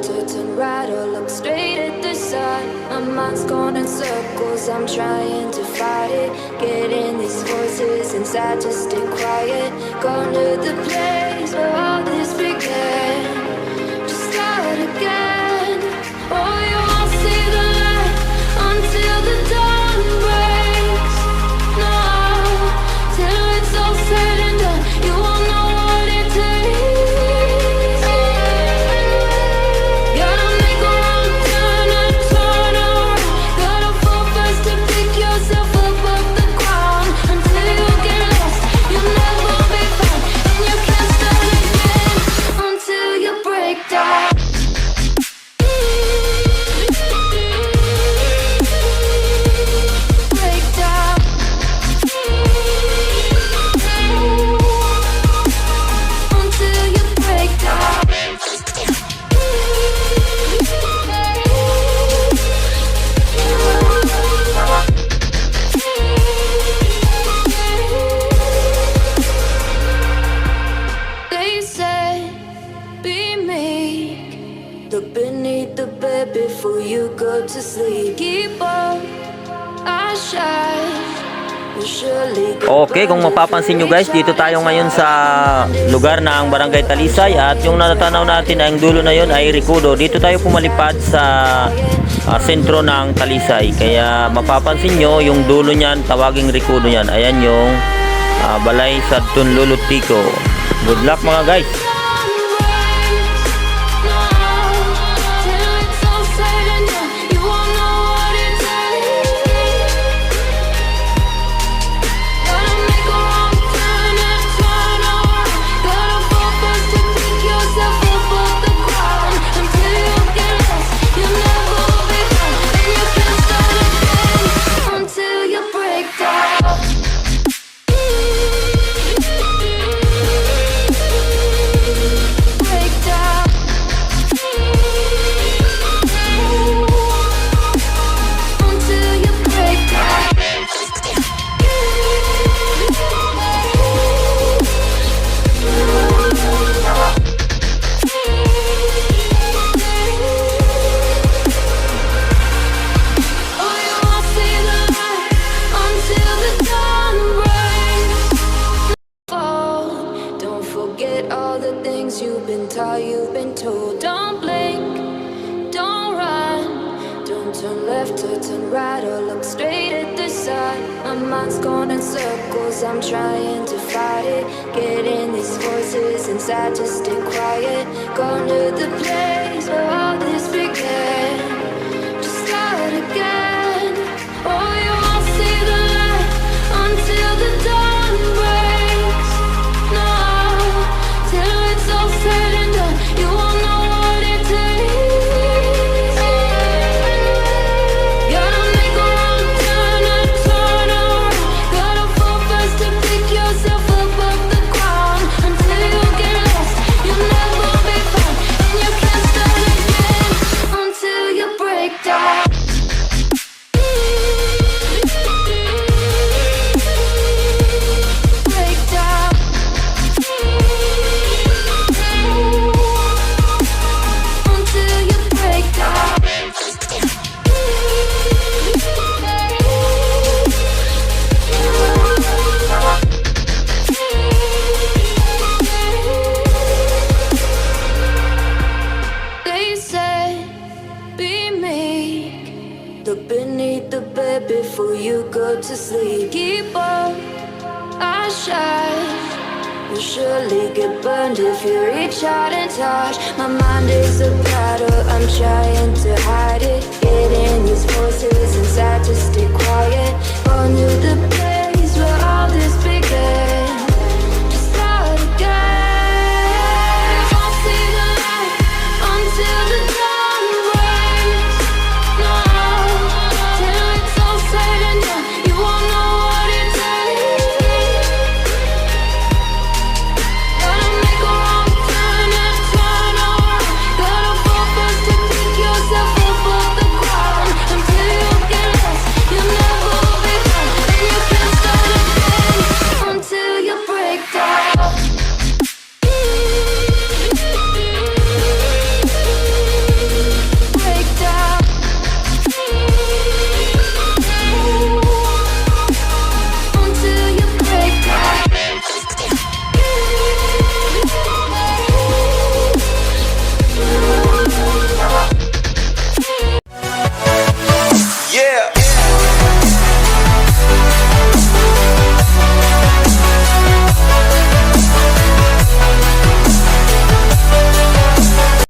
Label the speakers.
Speaker 1: left or turn right or look straight at the sun. My mind's going in circles, I'm trying to fight it. Getting these voices inside to stay quiet. Going to the place where all this began. Just start again. Oh, you won't see the light until the dawn breaks. No, till it's all said and done, you won't know what it takes. Gotta make a wrong turn and turn around. Gotta fall fast to pick yourself up off the ground. Until you get lost, you'll never be found. And you can't start again until you break down. Break down. Until you break down. They said, be meek. Look beneath the bed before you go to sleep. Keep on, I shine. You surely get
Speaker 2: Okay, kung mapapansin nyo guys, dito tayo ngayon sa lugar ng Brgy.Talisay at yung natatanaw natin ay ang dulo na yon ay Rikudo. Dito tayo pumalipad sa sentro ng Talisay. Kaya mapapansin nyo yung dulo niyan, tawaging Rikudo yan. Ayan yung balay sa Tunlulutiko. Good luck mga guys.
Speaker 1: You've been taught, you've been told. Don't blink, don't run, don't turn left or turn right or look straight at the sun. My mind's going in circles, I'm trying to fight it. Getting these voices inside to stay quiet. Going to the place where all this began. Just start again. Oh, you won't see the light until the dawn breaks. No, till it's all said and done, you won't know what it takes. Gotta make a wrong turn and turn around. Gotta fall fast to pick yourself up off the ground. Until you get lost, you'll never be found. And you can't start again until you break down. Break down. Until you break down. They said, be meek. Look beneath the bed before you go to sleep. Keep on, I shine. You'll surely get burned if you reach out and touch. My mind is a battle.